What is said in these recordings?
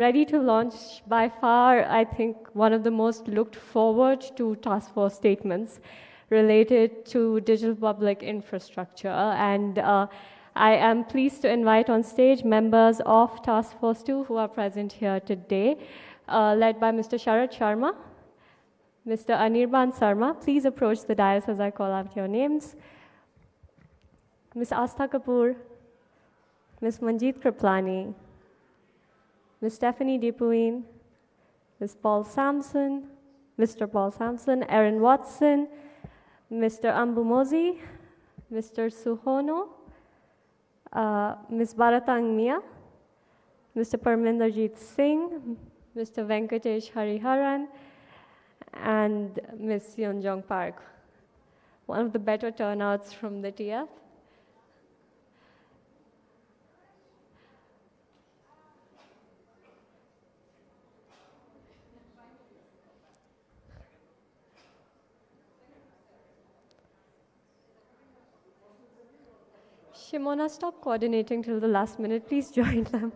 Ready to launch by far, I think, one of the most looked forward to task force statements related to digital public infrastructure. And I am pleased to invite on stage members of Task Force 2 who are present here today, led by Mr. Sharad Sharma, Mr. Anirban Sarma. Please approach the dais as I call out your names. Ms. Astha Kapoor, Ms. Manjeet Kriplani, Ms. Stephanie Dipuin, Ms. Paul Sampson, Mr. Paul Sampson, Aaron Watson, Mr. Ambu Mozi, Mr. Suhono, Ms. Baratang Mia, Mr. Parminderjeet Singh, Mr. Venkatesh Hariharan, and Ms. Yonjong Park. One of the better turnouts from the TF. Shimona, stop coordinating till the last minute. Please join them.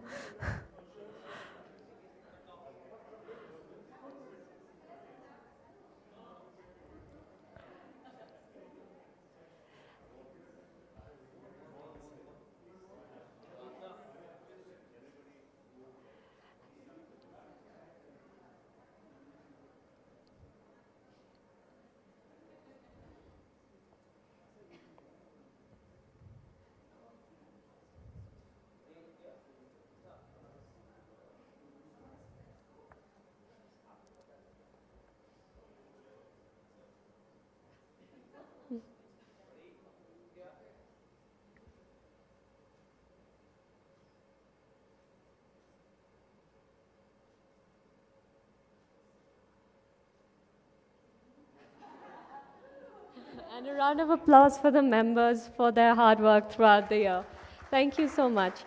And a round of applause for the members for their hard work throughout the year. Thank you so much.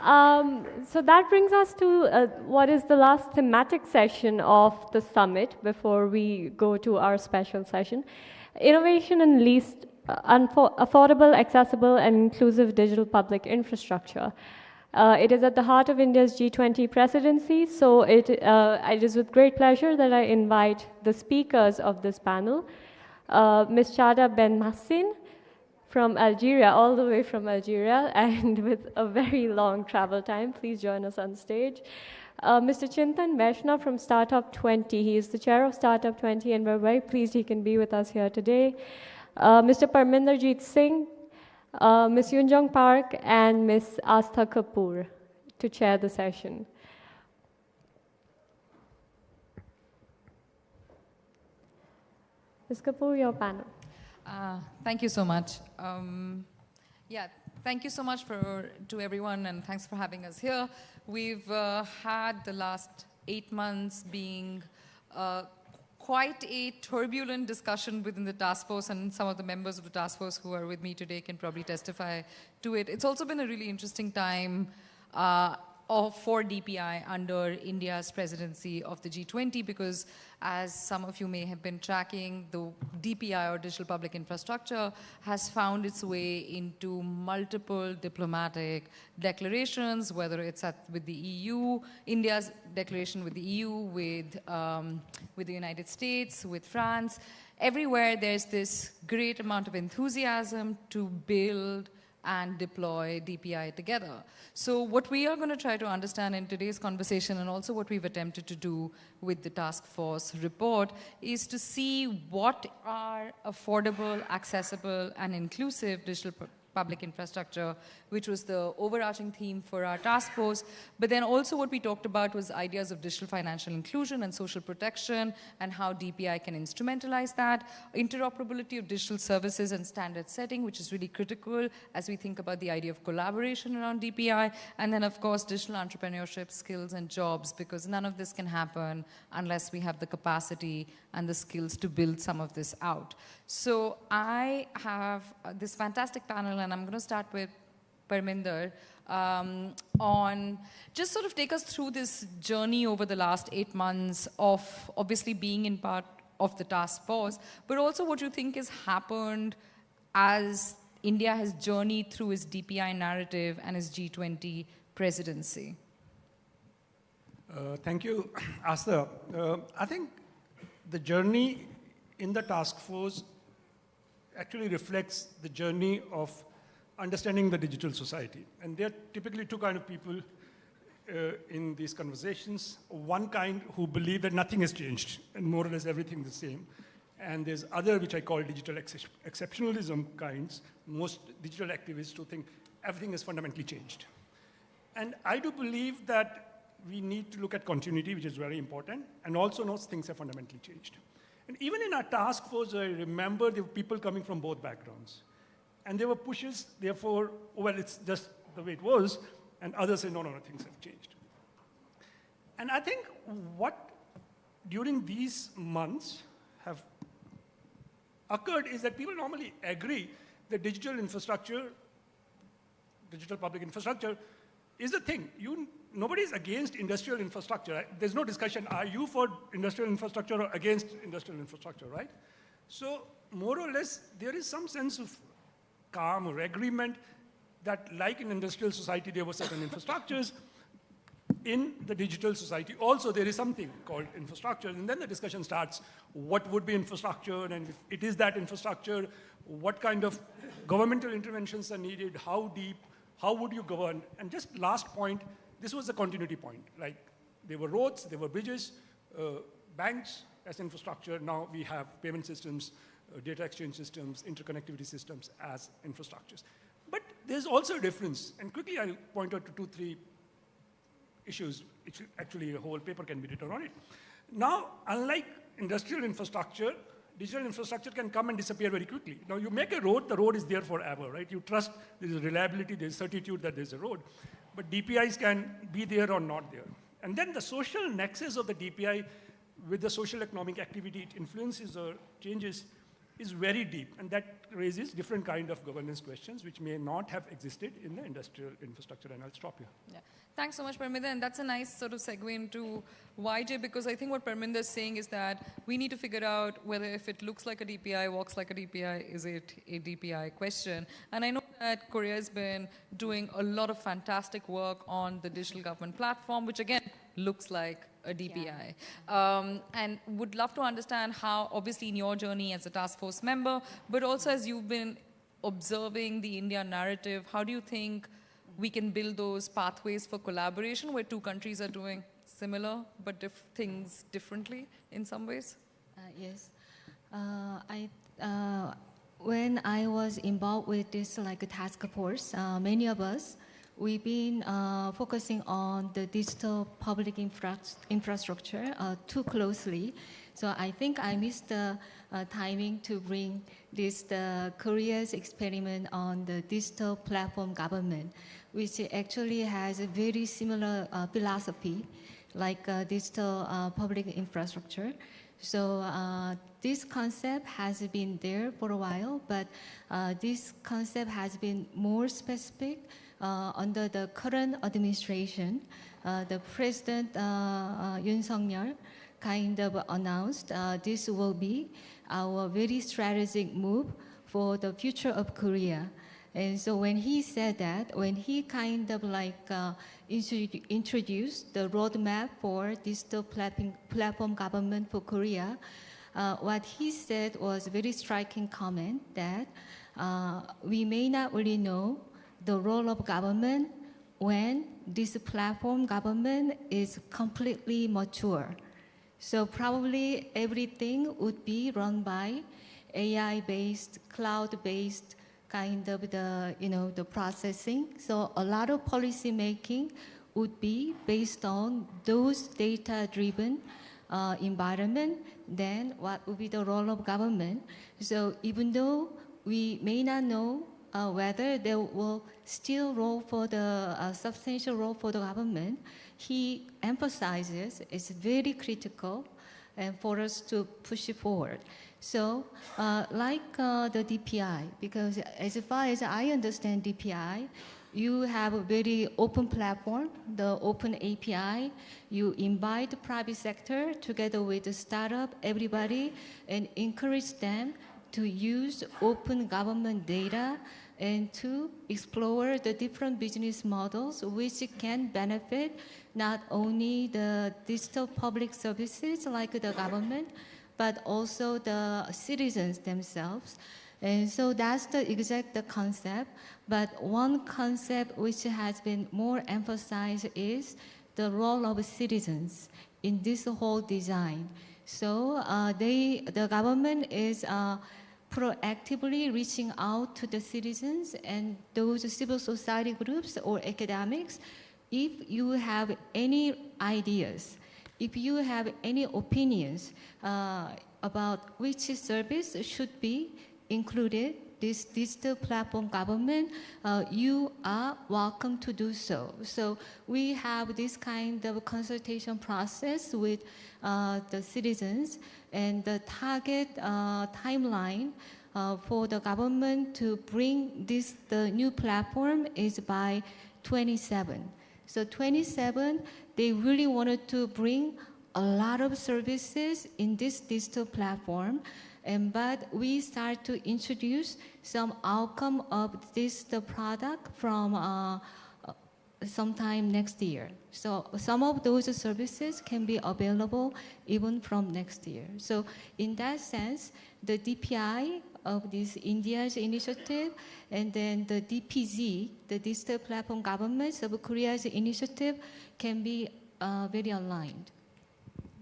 So that brings us to what is the last thematic session of the summit before we go to our special session. Innovation and least affordable, accessible, and inclusive digital public infrastructure. It is at the heart of India's G20 presidency, so it is with great pleasure that I invite the speakers of this panel, Ms. Chada Benmahcene from Algeria, all the way from Algeria, and with a very long travel time. Please join us on stage. Mr. Chintan Vaishnav from Startup 20. He is the chair of Startup 20, and we're very pleased he can be with us here today. Mr. Parminderjeet Singh, Ms. Yunjong Park, and Ms. Astha Kapoor to chair the session. Ms. Kapoor, your panel. Thank you so much. Thank you so much to everyone, and thanks for having us here. We've had the last 8 months being quite a turbulent discussion within the task force, and some of the members of the task force who are with me today can probably testify to it. It's also been a really interesting time for DPI under India's presidency of the G20, because as some of you may have been tracking, the DPI, or digital public infrastructure, has found its way into multiple diplomatic declarations, whether it's with the EU, India's declaration with the EU, with the United States, with France. Everywhere there's this great amount of enthusiasm to build and deploy DPI together. So what we are going to try to understand in today's conversation, and also what we've attempted to do with the task force report, is to see what are affordable, accessible, and inclusive digital public infrastructure, which was the overarching theme for our task force. But then also what we talked about was ideas of digital financial inclusion and social protection, and how DPI can instrumentalize that. Interoperability of digital services and standard setting, which is really critical as we think about the idea of collaboration around DPI. And then, of course, digital entrepreneurship, skills, and jobs, because none of this can happen unless we have the capacity and the skills to build some of this out. So I have this fantastic panel, and I'm going to start with Parminder on just sort of take us through this journey over the last 8 months of obviously being in part of the task force, but also what you think has happened as India has journeyed through its DPI narrative and its G20 presidency. Thank you, Asta. I think the journey in the task force actually reflects the journey of understanding the digital society. And there are typically two kinds of people in these conversations. One kind who believe that nothing has changed and more or less everything is the same. And there's other, which I call digital exceptionalism kinds, most digital activists who think everything has fundamentally changed. And I do believe that we need to look at continuity, which is very important, and also know things have fundamentally changed. And even in our task force, I remember there were people coming from both backgrounds. And there were pushes, therefore, well, it's just the way it was, and others say, no, things have changed. And I think what during these months have occurred is that people normally agree that digital infrastructure, digital public infrastructure, is a thing. Nobody is against industrial infrastructure. Right? There's no discussion, are you for industrial infrastructure or against industrial infrastructure, right? So more or less, there is some sense of calm or agreement that like in industrial society, there were certain infrastructures. In the digital society, also there is something called infrastructure, and then the discussion starts, what would be infrastructure, and if it is that infrastructure, what kind of governmental interventions are needed, how deep, how would you govern? And just last point, this was the continuity point. Like, there were roads, there were bridges, banks as infrastructure. Now we have payment systems, data exchange systems, interconnectivity systems as infrastructures. But there's also a difference. And quickly I'll point out to 2-3 issues. Actually, a whole paper can be written on it. Now, unlike industrial infrastructure, digital infrastructure can come and disappear very quickly. Now, you make a road, the road is there forever, right? You trust there is reliability, there is certitude that there's a road. But DPIs can be there or not there. And then the social nexus of the DPI with the social economic activity it influences or changes is very deep. And that raises different kind of governance questions which may not have existed in the industrial infrastructure. And I'll stop here. Yeah. Thanks so much, Parminder. And that's a nice sort of segue into YJ, because I think what Parminder is saying is that we need to figure out whether if it looks like a DPI, walks like a DPI, is it a DPI question. And I know that Korea has been doing a lot of fantastic work on the digital government platform, which again looks like a DPI. Yeah. And would love to understand how, obviously in your journey as a task force member, but also as you've been observing the India narrative, how do you think we can build those pathways for collaboration where two countries are doing similar but things differently in some ways? Yes. When I was involved with this like a task force, many of us, we've been focusing on the digital public infrastructure too closely. So I think I missed the timing to bring this Korea's experiment on the digital platform government, which actually has a very similar philosophy like digital public infrastructure. So this concept has been there for a while, but this concept has been more specific under the current administration. The President Yoon Suk-yeol kind of announced this will be our very strategic move for the future of Korea. And so when he said that, when he kind of like introduced the roadmap for digital platform government for Korea, what he said was a very striking comment that we may not really know the role of government when this platform government is completely mature. So probably everything would be run by AI-based, cloud-based kind of the processing. So a lot of policy making would be based on those data-driven environment. Then what would be the role of government? So even though we may not know whether there will still role for the substantial role for the government, he emphasizes it's very critical and for us to push it forward. So like the DPI, because as far as I understand DPI, you have a very open platform, the open API. You invite the private sector together with the startup, everybody, and encourage them to use open government data and to explore the different business models which can benefit not only the digital public services like the government, but also the citizens themselves. And so that's the exact concept. But one concept which has been more emphasized is the role of citizens in this whole design. So the government is proactively reaching out to the citizens and those civil society groups or academics. If you have any ideas, if you have any opinions about which service should be included, this digital platform government, you are welcome to do so. So we have this kind of consultation process with the citizens, and the target timeline for the government to bring the new platform is by 27. So 27, they really wanted to bring a lot of services in this digital platform. But we start to introduce some outcome of the product from sometime next year. So some of those services can be available even from next year. So in that sense, the DPI of this India's initiative, and then the DPZ, the Digital Platform Governments of Korea's initiative, can be very aligned.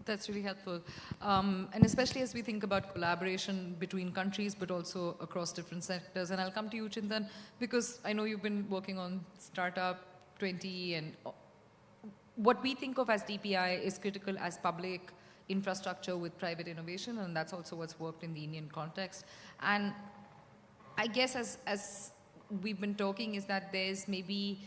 That's really helpful. And especially as we think about collaboration between countries, but also across different sectors. And I'll come to you, Chintan, because I know you've been working on Startup 20, and what we think of as DPI is critical as public infrastructure with private innovation, and that's also what's worked in the Indian context. And I guess as we've been talking is that there's maybe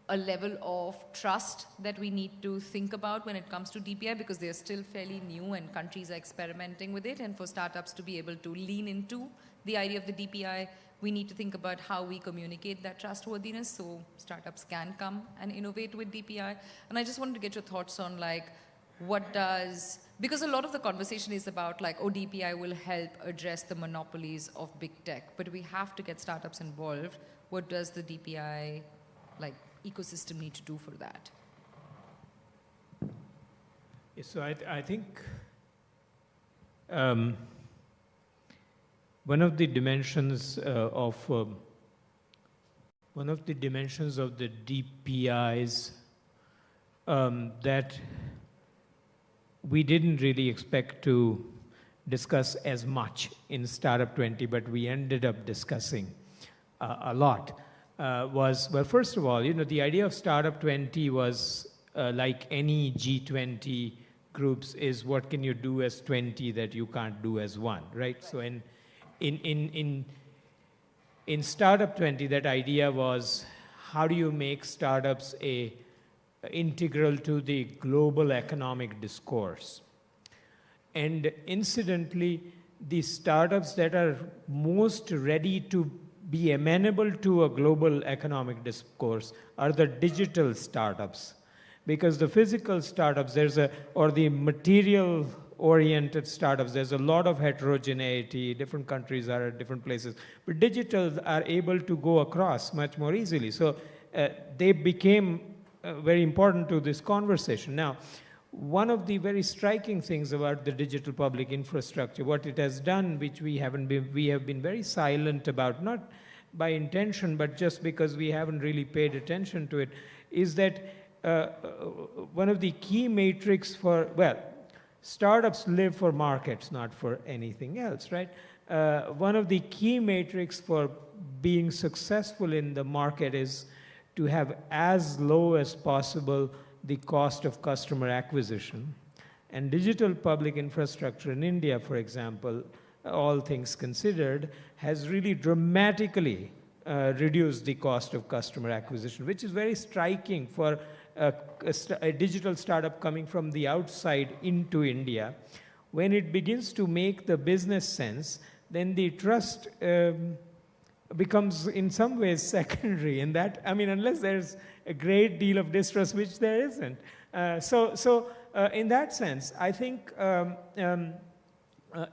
a level of trust that we need to think about when it comes to DPI, because they're still fairly new and countries are experimenting with it. And for startups to be able to lean into the idea of the DPI, we need to think about how we communicate that trustworthiness so startups can come and innovate with DPI. And I just wanted to get your thoughts on because a lot of the conversation is about DPI will help address the monopolies of big tech, but we have to get startups involved. What does the DPI ecosystem need to do for that? Yes, so I think one of the dimensions of the DPIs that we didn't really expect to discuss as much in Startup 20, but we ended up discussing a lot. Well, first of all, the idea of Startup 20 was like any G20 groups is what can you do as 20 that you can't do as one, right? So in Startup 20, that idea was how do you make startups integral to the global economic discourse? And incidentally, the startups that are most ready to be amenable to a global economic discourse are the digital startups, because the physical startups, or the material-oriented startups, there's a lot of heterogeneity. Different countries are at different places, but digital are able to go across much more easily. So they became very important to this conversation. Now, one of the very striking things about the digital public infrastructure, what it has done, which we have been very silent about, not by intention, but just because we haven't really paid attention to it, is that one of the key metrics startups live for markets, not for anything else, right? One of the key metrics for being successful in the market is to have as low as possible the cost of customer acquisition. And digital public infrastructure in India, for example, all things considered, has really dramatically reduced the cost of customer acquisition, which is very striking for a digital startup coming from the outside into India. When it begins to make the business sense, then the trust becomes in some ways secondary in that, unless there's a great deal of distrust, which there isn't. So in that sense, I think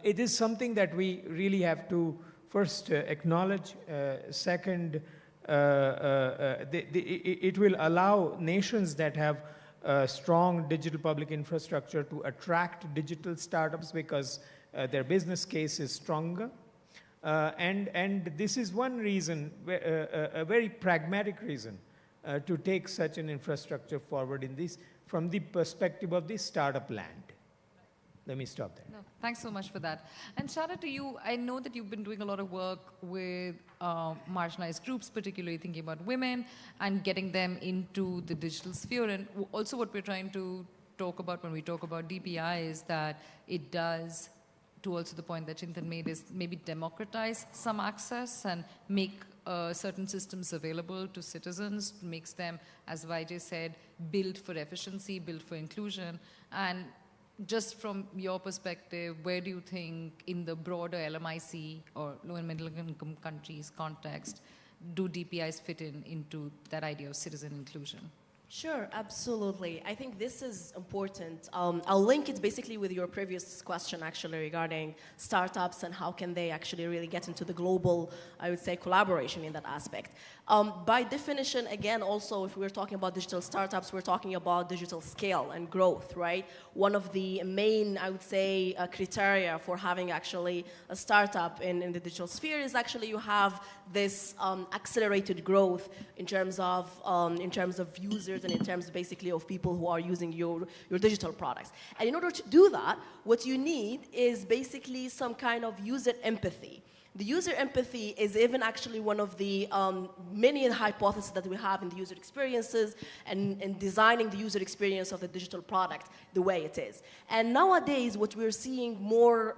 it is something that we really have to first acknowledge. Second, it will allow nations that have strong digital public infrastructure to attract digital startups because their business case is stronger. And this is one reason, a very pragmatic reason, to take such an infrastructure forward in this, from the perspective of the startup land. Let me stop there. No, thanks so much for that. And Chada, to you, I know that you've been doing a lot of work with marginalized groups, particularly thinking about women and getting them into the digital sphere. And also what we're trying to talk about when we talk about DPI is that it does, to also the point that Chintan made, is maybe democratize some access and make certain systems available to citizens, makes them, as Vijay said, build for efficiency, build for inclusion. And just from your perspective, where do you think in the broader LMIC or low and middle income countries context, do DPIs fit into that idea of citizen inclusion? Sure, absolutely. I think this is important. I'll link it basically with your previous question actually regarding startups and how can they actually really get into the global, I would say, collaboration in that aspect. By definition, again, also, if we're talking about digital startups, we're talking about digital scale and growth, right? One of the main, I would say, criteria for having actually a startup in the digital sphere is actually you have this accelerated growth in terms of users and in terms basically of people who are using your digital products. And in order to do that, what you need is basically some kind of user empathy. The user empathy is even actually one of the many hypotheses that we have in the user experiences and designing the user experience of the digital product the way it is. And nowadays, what we're seeing more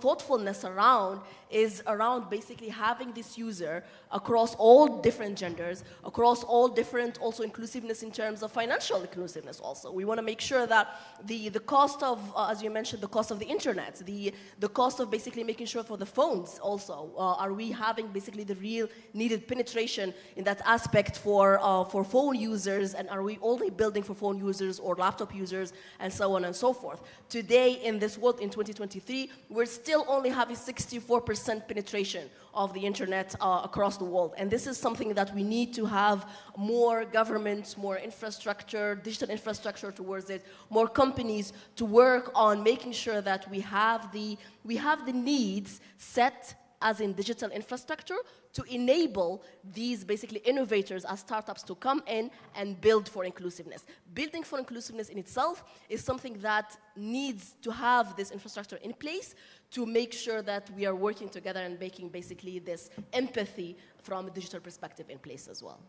thoughtfulness around is around basically having this user across all different genders, across all different also inclusiveness in terms of financial inclusiveness also. We want to make sure that the cost of, as you mentioned, the cost of the internet, the cost of basically making sure for the phones also, are we having basically the real needed penetration in that aspect for phone users, and are we only building for phone users or laptop users and so on and so forth. Today in this world in 2023, we're still only having 64% penetration of the internet across the world. And this is something that we need to have more governments, more infrastructure, digital infrastructure towards it, more companies to work on making sure that we have the needs set as in digital infrastructure to enable these basically innovators as startups to come in and build for inclusiveness. Building for inclusiveness in itself is something that needs to have this infrastructure in place to make sure that we are working together and making basically this empathy from a digital perspective in place as well.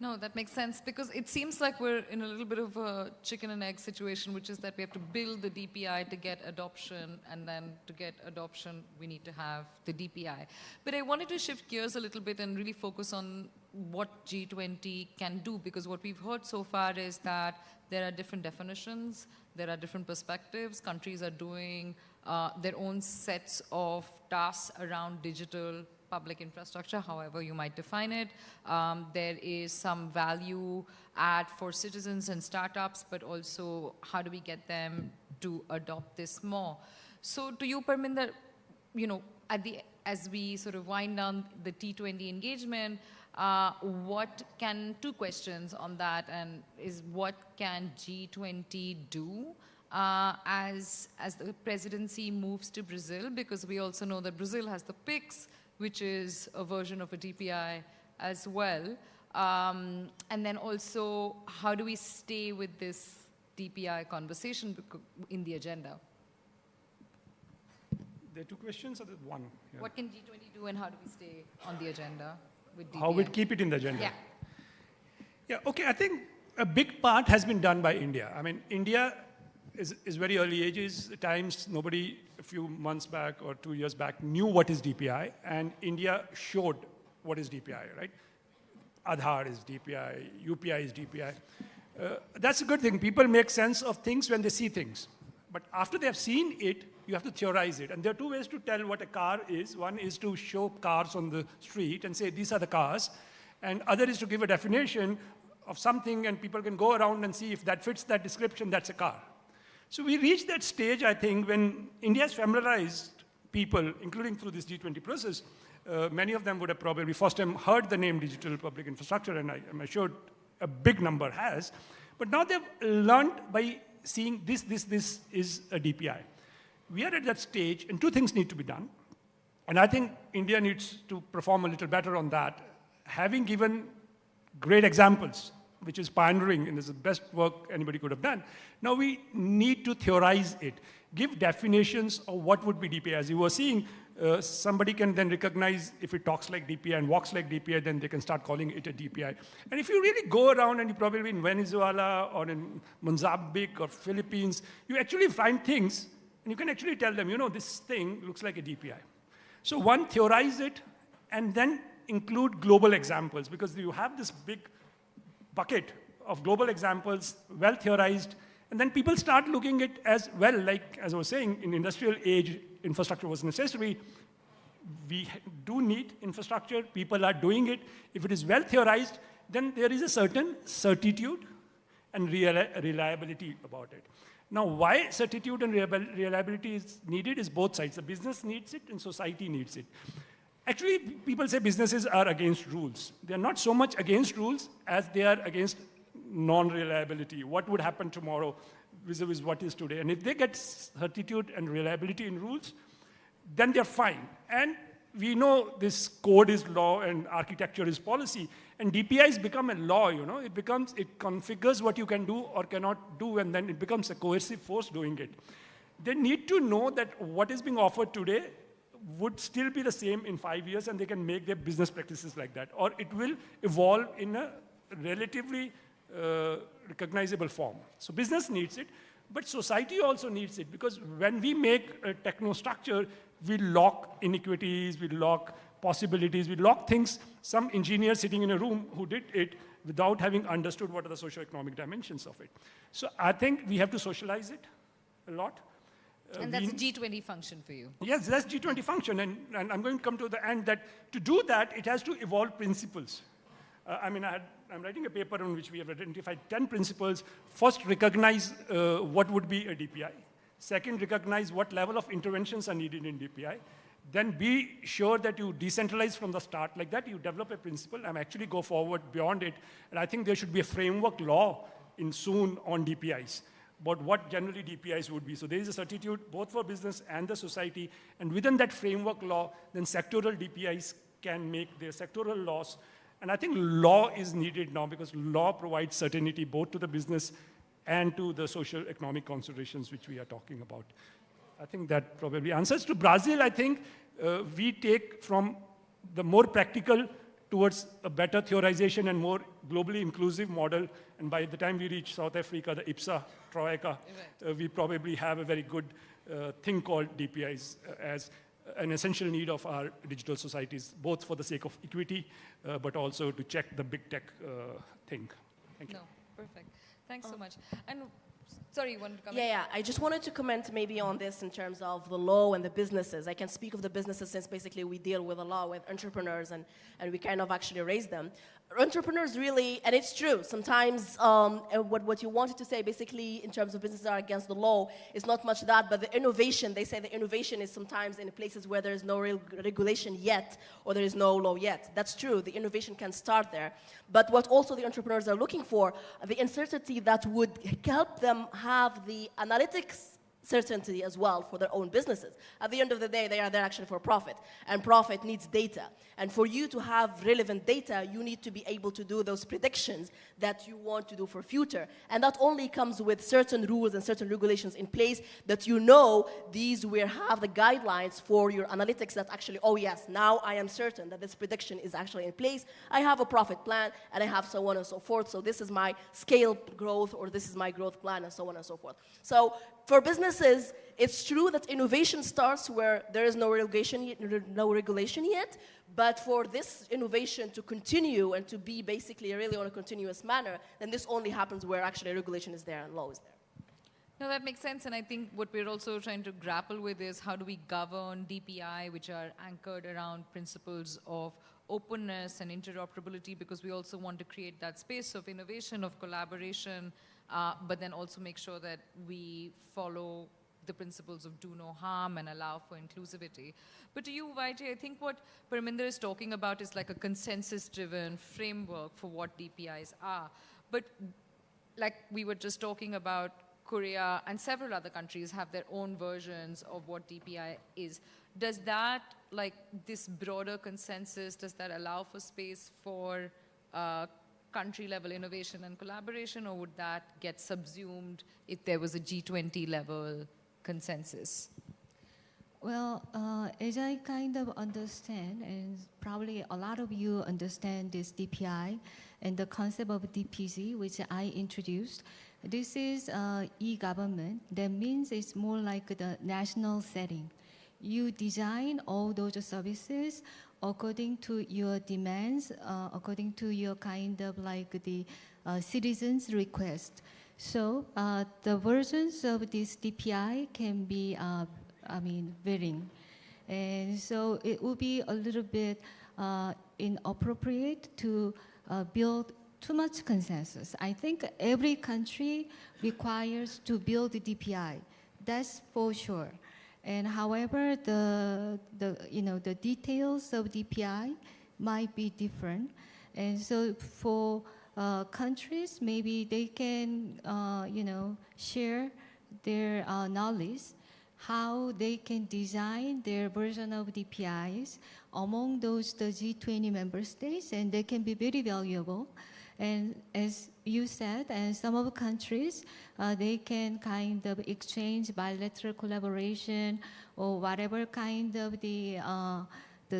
No, that makes sense, because it seems like we're in a little bit of a chicken and egg situation, which is that we have to build the DPI to get adoption, and then to get adoption, we need to have the DPI. But I wanted to shift gears a little bit and really focus on what G20 can do, because what we've heard so far is that there are different definitions, there are different perspectives, countries are doing their own sets of tasks around digital public infrastructure, however you might define it. There is some value add for citizens and startups, but also how do we get them to adopt this more? So to you, Parminder, you know, as we sort of wind down the T20 engagement, two questions on that, and is what can G20 do as the presidency moves to Brazil? Because we also know that Brazil has the PIX, which is a version of a DPI as well. And then also, how do we stay with this DPI conversation in the agenda? There are two questions or one? Yeah. What can G20 do, and how do we stay on the agenda with DPI? How we keep it in the agenda? Yeah. Yeah, okay, I think a big part has been done by India. I mean, India is very early ages. At times, nobody a few months back or 2 years back knew what is DPI, and India showed what is DPI, right? Aadhaar is DPI, UPI is DPI. That's a good thing. People make sense of things when they see things. But after they have seen it, you have to theorize it. And there are two ways to tell what a car is. One is to show cars on the street and say, these are the cars. And other is to give a definition of something, and people can go around and see if that fits that description, that's a car. So we reached that stage, I think, when India has familiarized people, including through this G20 process, many of them would have probably first time heard the name digital public infrastructure, and I'm assured a big number has. But now they've learned by seeing this is a DPI. We are at that stage, and two things need to be done. And I think India needs to perform a little better on that. Having given great examples, which is pioneering and is the best work anybody could have done, now we need to theorize it, give definitions of what would be DPI. As you were seeing, somebody can then recognize if it talks like DPI and walks like DPI, then they can start calling it a DPI. And if you really go around, and you probably in Venezuela or in Mozambique or Philippines, you actually find things, and you can actually tell them, you know, this thing looks like a DPI. So one, theorize it, and then include global examples, because you have this big bucket of global examples, well theorized, and then people start looking at it as, well, like as I was saying, in industrial age, infrastructure was necessary. We do need infrastructure, people are doing it. If it is well theorized, then there is a certain certitude and reliability about it. Now, why certitude and reliability is needed is both sides. The business needs it and society needs it. Actually, people say businesses are against rules. They're not so much against rules as they are against non-reliability. What would happen tomorrow vis-a-vis what is today? And if they get certitude and reliability in rules, then they're fine. And we know this code is law and architecture is policy. And DPIs become a law, you know. It configures what you can do or cannot do, and then it becomes a coercive force doing it. They need to know that what is being offered today would still be the same in 5 years, and they can make their business practices like that. Or it will evolve in a relatively recognizable form. So business needs it, but society also needs it, because when we make a techno-structure, we lock inequities, we lock possibilities, we lock things. Some engineer sitting in a room who did it without having understood what are the socio-economic dimensions of it. So I think we have to socialize it a lot. And that's a G20 function for you. Yes, that's G20 function, and I'm going to come to the end that to do that, it has to evolve principles. I'm writing a paper on which we have identified 10 principles. First, recognize what would be a DPI. Second, recognize what level of interventions are needed in DPI. Then be sure that you decentralize from the start. Like that, you develop a principle and actually go forward beyond it. And I think there should be a framework law in soon on DPIs, about what generally DPIs would be. So there is a certitude both for business and the society. And within that framework law, then sectoral DPIs can make their sectoral laws. And I think law is needed now, because law provides certainty both to the business and to the social economic considerations which we are talking about. I think that probably answers. To Brazil, I think we take from the more practical towards a better theorization and more globally inclusive model. And by the time we reach South Africa, the IPSA, Troika, we probably have a very good thing called DPIs as an essential need of our digital societies, both for the sake of equity, but also to check the big tech thing. Thank you. No, perfect. Thanks so much. And sorry, you wanted to comment? Yeah, I just wanted to comment maybe on this in terms of the law and the businesses. I can speak of the businesses since basically we deal with a lot with entrepreneurs and we kind of actually raise them. Entrepreneurs really, and it's true, sometimes what you wanted to say basically in terms of businesses are against the law is not much that, but the innovation, they say the innovation is sometimes in places where there is no real regulation yet or there is no law yet. That's true, the innovation can start there. But what also the entrepreneurs are looking for, the uncertainty that would help them have the analytics certainty as well for their own businesses. At the end of the day, they are there actually for profit, and profit needs data. And for you to have relevant data, you need to be able to do those predictions that you want to do for future. And that only comes with certain rules and certain regulations in place that you know these will have the guidelines for your analytics that actually, oh yes, now I am certain that this prediction is actually in place. I have a profit plan, and I have so on and so forth. So this is my scale growth, or this is my growth plan, and so on and so forth. So for businesses, it's true that innovation starts where there is no regulation yet, but for this innovation to continue and to be basically really on a continuous manner, then this only happens where actually regulation is there and law is there. No, that makes sense, and I think what we're also trying to grapple with is how do we govern DPI, which are anchored around principles of openness and interoperability, because we also want to create that space of innovation, of collaboration, but then also make sure that we follow the principles of do no harm and allow for inclusivity. But to you, Vaiti, I think what Parminder is talking about is like a consensus-driven framework for what DPIs are. But like we were just talking about, Korea and several other countries have their own versions of what DPI is. Does that, like this broader consensus, does that allow for space for country-level innovation and collaboration, or would that get subsumed if there was a G20 level consensus? Well, as I kind of understand, and probably a lot of you understand this DPI and the concept of DPZ, which I introduced, this is e-government. That means it's more like the national setting. You design all those services according to your demands, according to your kind of like the citizens' request. So the versions of this DPI can be, varying. And so it would be a little bit inappropriate to build too much consensus. I think every country requires to build the DPI. That's for sure. And however, the details of DPI might be different. And so for countries, maybe they can, share their knowledge, how they can design their version of DPIs among the G20 member states, and they can be very valuable. And as you said, and some of the countries, they can kind of exchange bilateral collaboration or whatever kind of the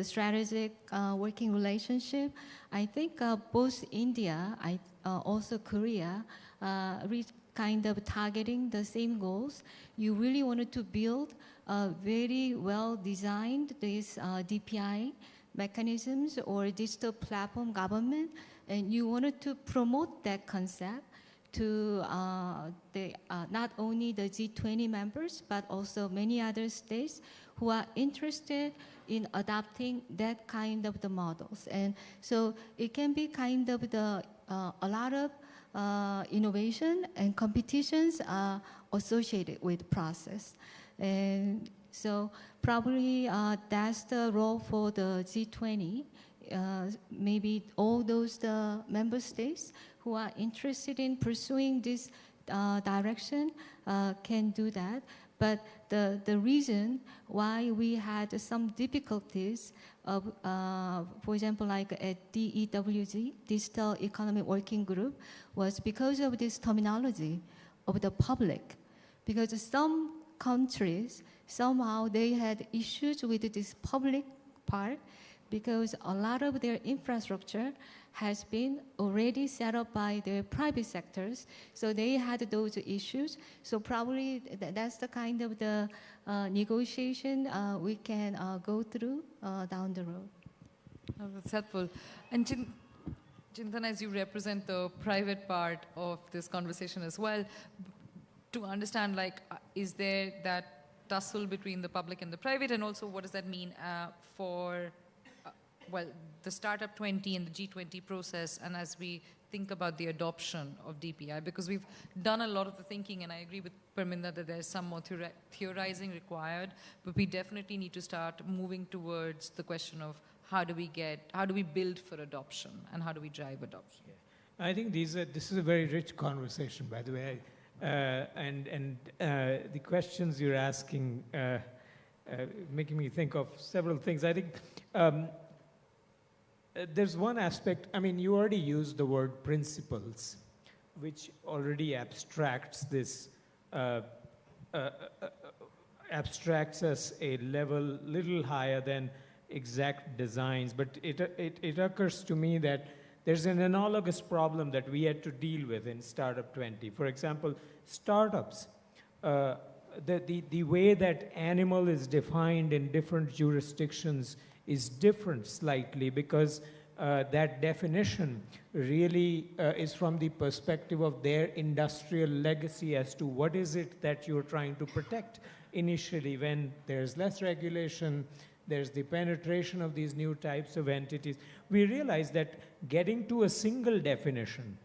strategic working relationship. I think both India, also Korea, kind of targeting the same goals. You really wanted to build a very well-designed these DPI mechanisms or digital platform government, and you wanted to promote that concept to not only the G20 members, but also many other states who are interested in adopting that kind of the models. And so it can be kind of a lot of innovation and competitions are associated with the process. And so probably that's the role for the G20. Maybe all those member states who are interested in pursuing this direction can do that. But the reason why we had some difficulties of, for example, like at DEWG, Digital Economic Working Group, was because of this terminology of the public. Because some countries, somehow they had issues with this public part, because a lot of their infrastructure has been already set up by their private sectors, so they had those issues. So probably that's the kind of the negotiation we can go through down the road. Oh, that's helpful. And Chintan, as you represent the private part of this conversation as well, to understand, like, is there that tussle between the public and the private, and also what does that mean for the Startup 20 and the G20 process, and as we think about the adoption of DPI, because we've done a lot of the thinking, and I agree with Parminder that there's some more theorizing required, but we definitely need to start moving towards the question of how do we build for adoption, and how do we drive adoption? Yeah. I think this is a very rich conversation, by the way, and the questions you're asking making me think of several things. I think there's one aspect, I mean, you already used the word principles, which already abstracts this, abstracts us a level little higher than exact designs, but it occurs to me that there's an analogous problem that we had to deal with in Startup 20. For example, startups, the way that animal is defined in different jurisdictions is different slightly, because that definition really is from the perspective of their industrial legacy as to what is it that you're trying to protect initially. When there's less regulation, there's the penetration of these new types of entities. We realize that getting to a single definition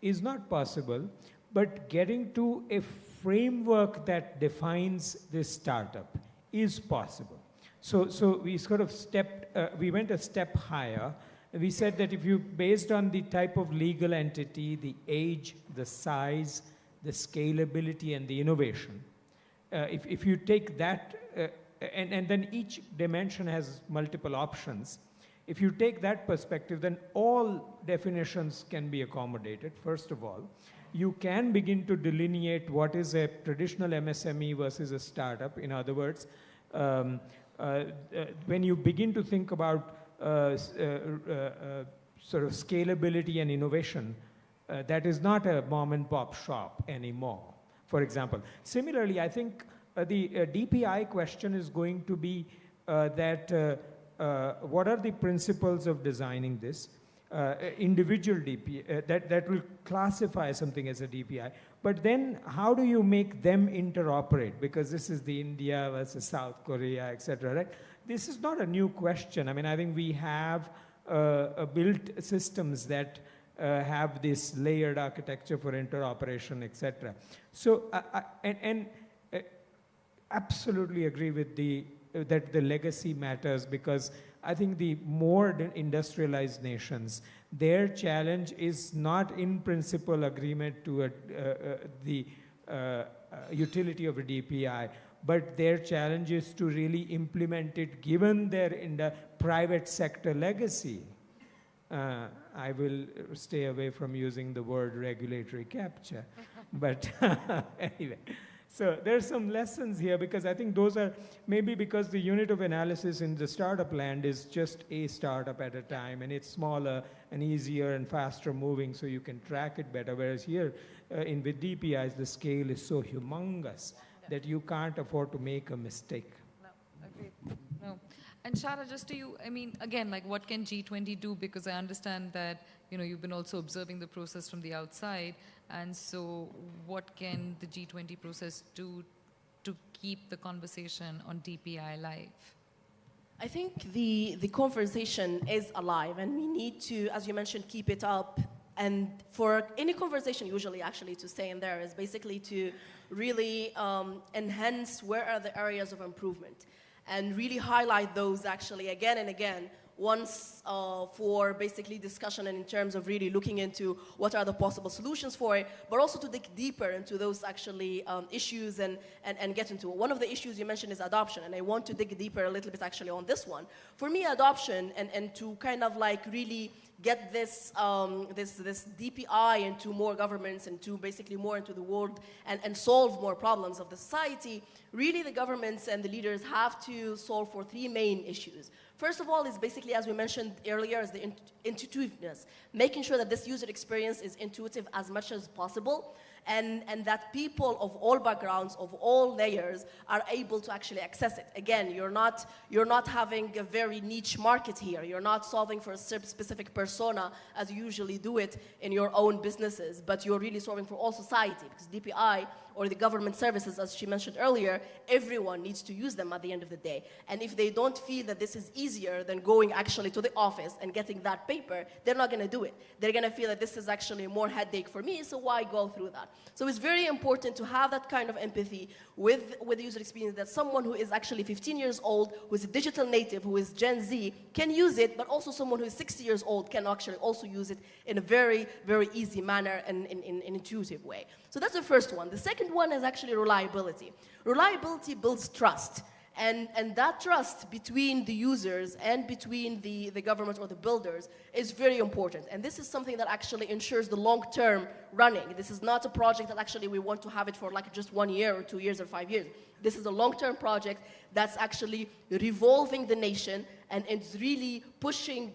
is not possible, but getting to a framework that defines this startup is possible. So we sort of we went a step higher. We said that if you, based on the type of legal entity, the age, the size, the scalability, and the innovation, if you take that, and then each dimension has multiple options. If you take that perspective, then all definitions can be accommodated, first of all. You can begin to delineate what is a traditional MSME versus a startup. In other words, when you begin to think about sort of scalability and innovation, that is not a mom and pop shop anymore, for example. Similarly, I think the DPI question is going to be that what are the principles of designing this? Individual DPI, that will classify something as a DPI. But then how do you make them interoperate? Because this is the India versus South Korea, et cetera, right? This is not a new question. I mean, I think we have built systems that have this layered architecture for interoperation, et cetera. So, absolutely agree with that the legacy matters, because I think the more industrialized nations, their challenge is not in principle agreement to the utility of a DPI, but their challenge is to really implement it given their private sector legacy. I will stay away from using the word regulatory capture, but anyway. So there's some lessons here, because I think those are maybe because the unit of analysis in the startup land is just a startup at a time, and it's smaller and easier and faster moving, so you can track it better. Whereas here with DPIs, the scale is so humongous that you can't afford to make a mistake. No, agreed. No. And Chada, just to you, I mean, again, like what can G20 do? Because I understand that, you know, you've been also observing the process from the outside. And so what can the G20 process do to keep the conversation on DPI alive? I think the conversation is alive, and we need to, as you mentioned, keep it up. And for any conversation, usually actually to stay in there is basically to really enhance where are the areas of improvement, and really highlight those actually again and again, once for basically discussion and in terms of really looking into what are the possible solutions for it, but also to dig deeper into those actually issues and get into it. One of the issues you mentioned is adoption, and I want to dig deeper a little bit actually on this one. For me, adoption and to kind of like really get this DPI into more governments and to basically more into the world and solve more problems of the society, really the governments and the leaders have to solve for three main issues. First of all is basically, as we mentioned earlier, is the intuitiveness, making sure that this user experience is intuitive as much as possible, and that people of all backgrounds, of all layers, are able to actually access it. Again, you're not having a very niche market here. You're not solving for a specific persona as you usually do it in your own businesses, but you're really solving for all society, because DPI or the government services, as she mentioned earlier, everyone needs to use them at the end of the day. And if they don't feel that this is easier than going actually to the office and getting that paper, they're not going to do it. They're going to feel that this is actually more headache for me, so why go through that? So it's very important to have that kind of empathy with the user experience, that someone who is actually 15 years old, who is a digital native, who is Gen Z, can use it, but also someone who is 60 years old can actually also use it in a very, very easy manner and in an intuitive way. So that's the first one. The second one is actually reliability. Reliability builds trust. And that trust between the users and between the government or the builders is very important. And this is something that actually ensures the long-term running. This is not a project that actually we want to have it for like just 1 year or 2 years or 5 years. This is a long-term project that's actually revolving the nation, and it's really pushing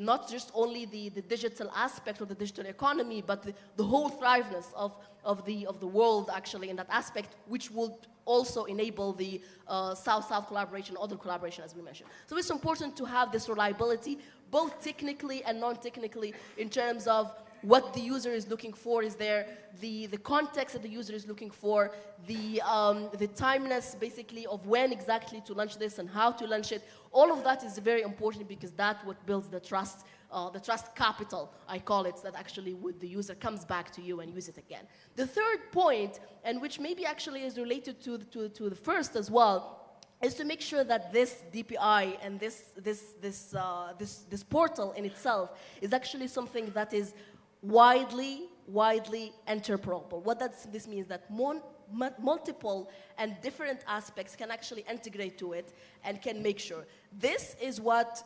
not just only the digital aspect of the digital economy, but the whole thriveness of the world actually in that aspect, which will also enable the South-South collaboration, other collaboration, as we mentioned. So it's important to have this reliability, both technically and non-technically, in terms of what the user is looking for. Is there the context that the user is looking for, the timeless basically of when exactly to launch this and how to launch it. All of that is very important, because that's what builds the trust the trust capital, I call it, that actually the user comes back to you and use it again. The third point, and which maybe actually is related to the first as well, is to make sure that this DPI and this portal in itself is actually something that is widely interoperable. What this means that multiple and different aspects can actually integrate to it and can make sure. This is what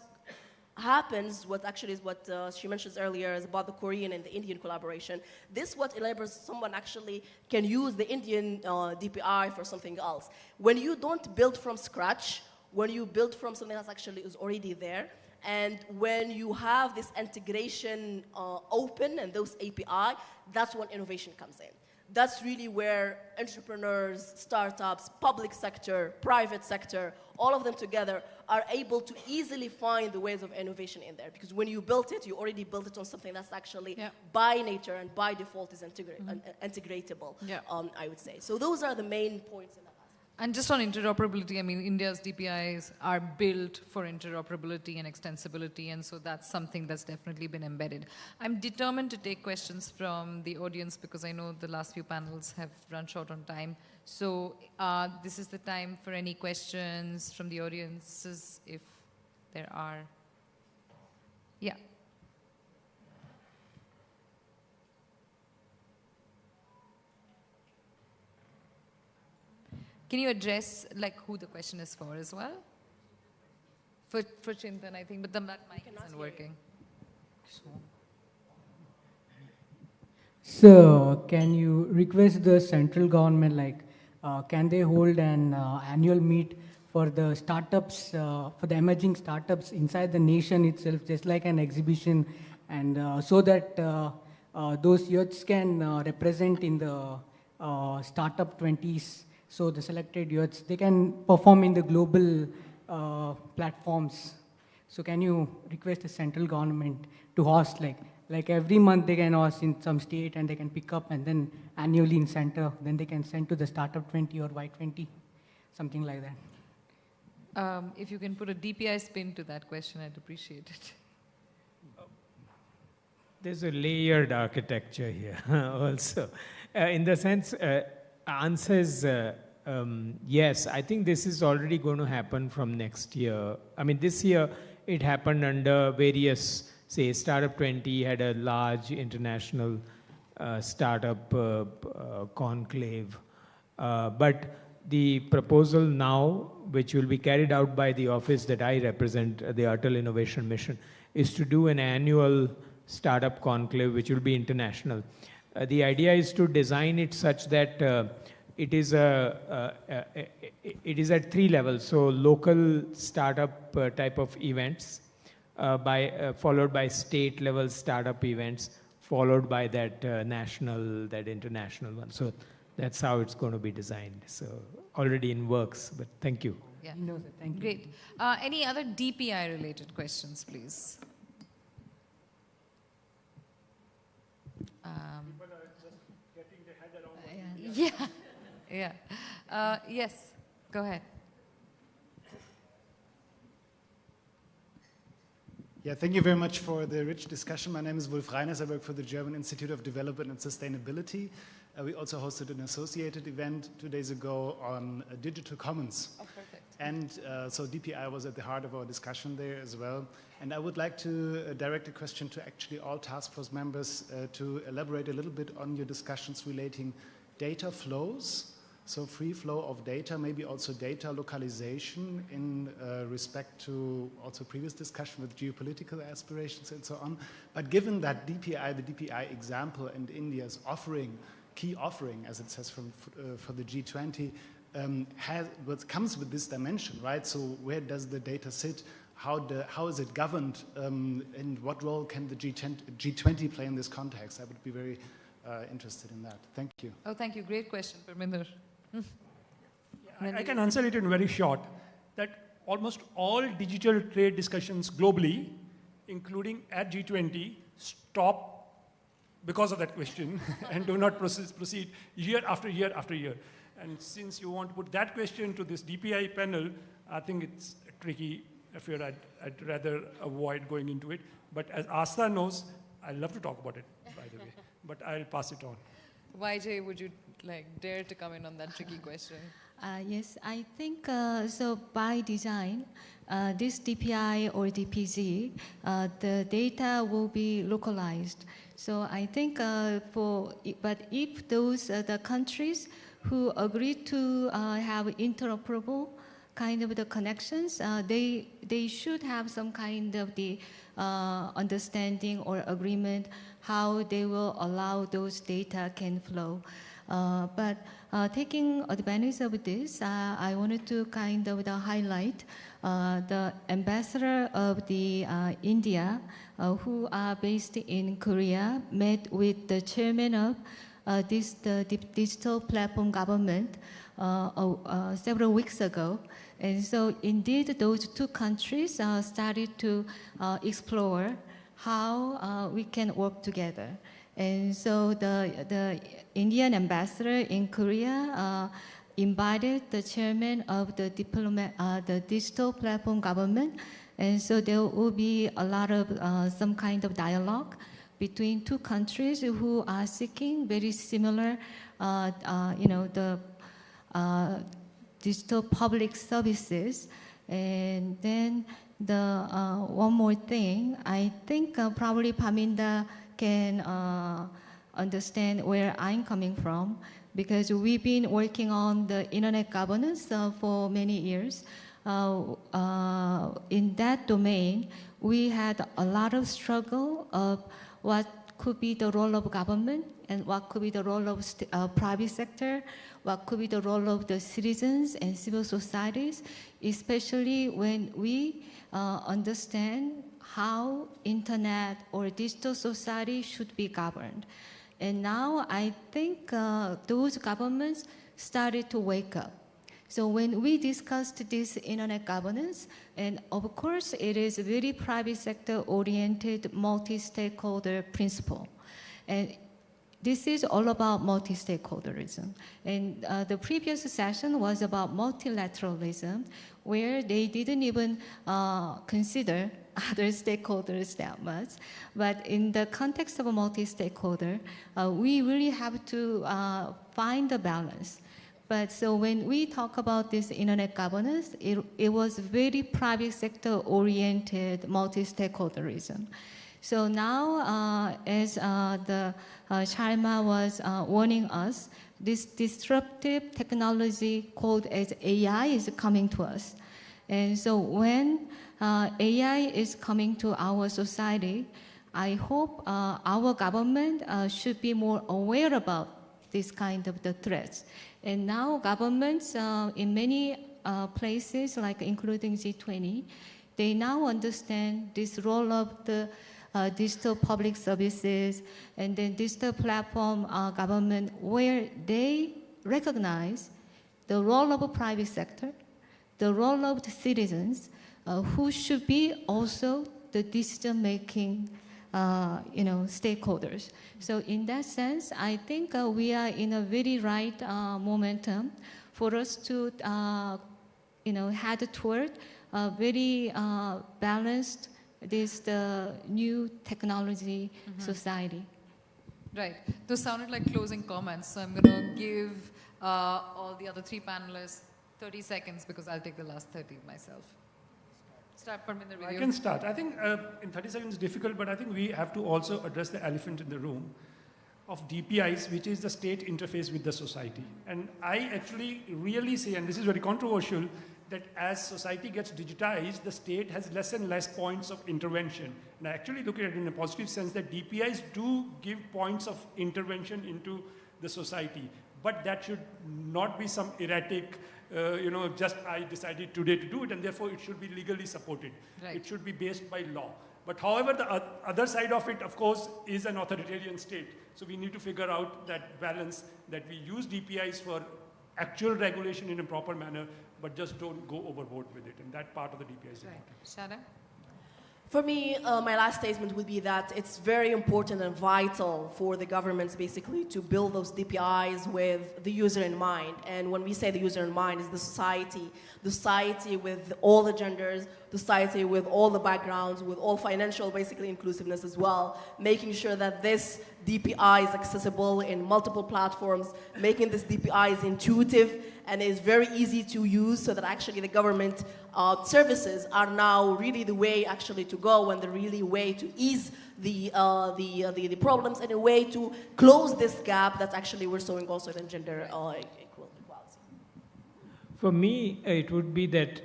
happens, what actually is what she mentions earlier is about the Korean and the Indian collaboration. This what enables someone actually can use the Indian DPI for something else. When you don't build from scratch, when you build from something that actually is already there, and when you have this integration open and those API, that's when innovation comes in. That's really where entrepreneurs, startups, public sector, private sector, all of them together are able to easily find the ways of innovation in there. Because when you built it, you already built it on something that's actually by nature and by default is integratable, I would say. So those are the main points in that. And just on interoperability, I mean, India's DPIs are built for interoperability and extensibility, and so that's something that's definitely been embedded. I'm determined to take questions from the audience because I know the last few panels have run short on time. So this is the time for any questions from the audiences, if there are. Yeah. Can you address like who the question is for as well? For Chintan, I think, but the mic isn't working. So, can you request the central government, like, can they hold an annual meet for the startups, for the emerging startups inside the nation itself, just like an exhibition, and so that those youths can represent in the startup 20s. So the selected youths, they can perform in the global platforms. So can you request the central government to host, like every month they can host in some state and they can pick up, and then annually in center, then they can send to the startup 20 or Y20, something like that. If you can put a DPI spin to that question, I'd appreciate it. There's a layered architecture here also. In the sense, answer is yes. I think this is already going to happen from next year. I mean, this year it happened under various, say, Startup 20 had a large international startup conclave. But the proposal now, which will be carried out by the office that I represent, the Atal Innovation Mission, is to do an annual startup conclave, which will be international. The idea is to design it such that it is at three levels. So local startup type of events, followed by state level startup events, followed by that national, that international one. So that's how it's going to be designed. So already in works, but thank you. Yeah. No, sir, thank you. Great. Any other DPI related questions, please? Yeah. Yes, go ahead. Yeah, thank you very much for the rich discussion. My name is Wolf Reiners. I work for the German Institute of Development and Sustainability. We also hosted an associated event 2 days ago on digital commons. Oh, perfect. And so DPI was at the heart of our discussion there as well. And I would like to direct a question to actually all task force members to elaborate a little bit on your discussions relating data flows. So free flow of data, maybe also data localization in respect to also previous discussion with geopolitical aspirations and so on. But given that DPI, the DPI example and India's offering, key offering, as it says for the G20, what comes with this dimension, right? So where does the data sit? How is it governed? And what role can the G20 play in this context? I would be very interested in that. Thank you. Oh, thank you. Great question, Parminder. I can answer it in very short, that almost all digital trade discussions globally, including at G20, stop because of that question and do not proceed year after year after year. And since you want to put that question to this DPI panel, I think it's tricky affair. I'd rather avoid going into it. But as Asta knows, I love to talk about it, by the way. But I'll pass it on. YJ, would you dare to come in on that tricky question? Yes, I think so. By design, this DPI or DPZ, the data will be localized. So I think but if those the countries who agree to have interoperable kind of the connections, they should have some kind of the understanding or agreement how they will allow those data can flow. But taking advantage of this, I wanted to kind of the the ambassador of the India, who are based in Korea, met with the chairman of the digital platform government several weeks ago. And so indeed, those two countries started to explore how we can work together. And so the Indian ambassador in Korea invited the chairman of the digital platform government. And so there will be a lot of some kind of dialogue between two countries who are seeking very similar, the digital public services. And then the one more thing, I think probably Paminda can understand where I'm coming from, because we've been working on the internet governance for many years. In that domain, we had a lot of struggle of what could be the role of government and what could be the role of private sector, what could be the role of the citizens and civil societies, especially when we understand how internet or digital society should be governed. And now I think those governments started to wake up. So when we discussed this internet governance, and of course it is a very private sector oriented multi-stakeholder principle. And this is all about multi-stakeholderism. And the previous session was about multilateralism, where they didn't even consider other stakeholders that much. But in the context of a multi-stakeholder, we really have to find the balance. But so when we talk about this internet governance, it was very private sector oriented multi-stakeholderism. So now, as the Sharma was warning us, this disruptive technology called as AI is coming to us. And so when AI is coming to our society, I hope our government should be more aware about this kind of the threats. And now governments in many places, like including G20, they now understand this role of the digital public services and then digital platform government, where they recognize the role of a private sector, the role of the citizens, who should be also the decision-making stakeholders. So in that sense, I think we are in a very right momentum for us to head toward a very balanced the new technology society. Right. Those sounded like closing comments. So I'm going to give all the other three panelists 30 seconds because I'll take the last 30 myself. Start, Parminder, with you. I can start. I think in 30 seconds is difficult, but I think we have to also address the elephant in the room of DPIs, which is the state interface with the society. And I actually really say, and this is very controversial, that as society gets digitized, the state has less and less points of intervention. And I actually look at it in a positive sense that DPIs do give points of intervention into the society. But that should not be some erratic, just I decided today to do it, and therefore it should be legally supported. Right. It should be based by law. But however, the other side of it, of course, is an authoritarian state. So we need to figure out that balance, that we use DPIs for actual regulation in a proper manner, but just don't go overboard with it. And that part of the DPI is important. Chada? For me, my last statement would be that it's very important and vital for the governments basically to build those DPIs with the user in mind. And when we say the user in mind, is the society with all the genders, the society with all the backgrounds, with all financial basically inclusiveness as well, making sure that this DPI is accessible in multiple platforms, making this DPI is intuitive and is very easy to use so that actually the government services are now really the way actually to go and the really way to ease the problems and a way to close this gap that actually we're showing also in gender equality. For me, it would be that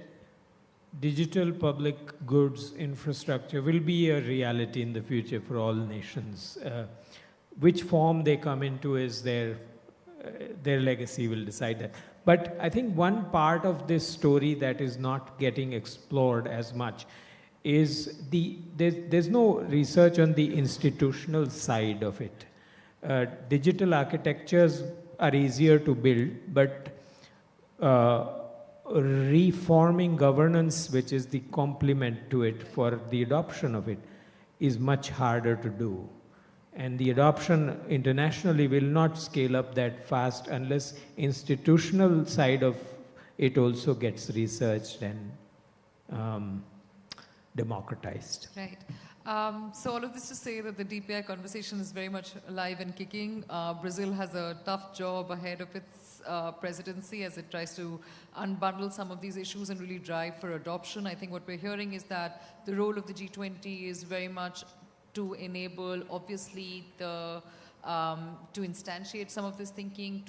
digital public goods infrastructure will be a reality in the future for all nations. Which form they come into is their legacy will decide that. But I think one part of this story that is not getting explored as much is there's no research on the institutional side of it. Digital architectures are easier to build, but reforming governance, which is the complement to it for the adoption of it, is much harder to do. And the adoption internationally will not scale up that fast unless institutional side of it also gets researched and democratized. Right. So all of this to say that the DPI conversation is very much alive and kicking. Brazil has a tough job ahead of its presidency as it tries to unbundle some of these issues and really drive for adoption. I think what we're hearing is that the role of the G20 is very much to enable, obviously, to instantiate some of this thinking,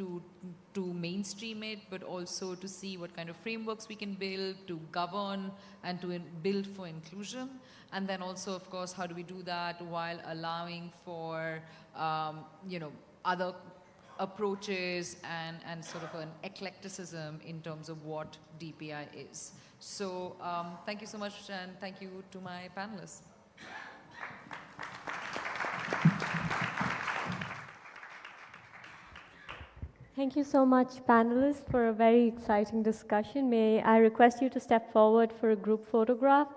to mainstream it, but also to see what kind of frameworks we can build, to govern, and to build for inclusion. And then also, of course, how do we do that while allowing for, other approaches and sort of an eclecticism in terms of what DPI is. So thank you so much, and thank you to my panelists. Thank you so much, panelists, for a very exciting discussion. May I request you to step forward for a group photograph?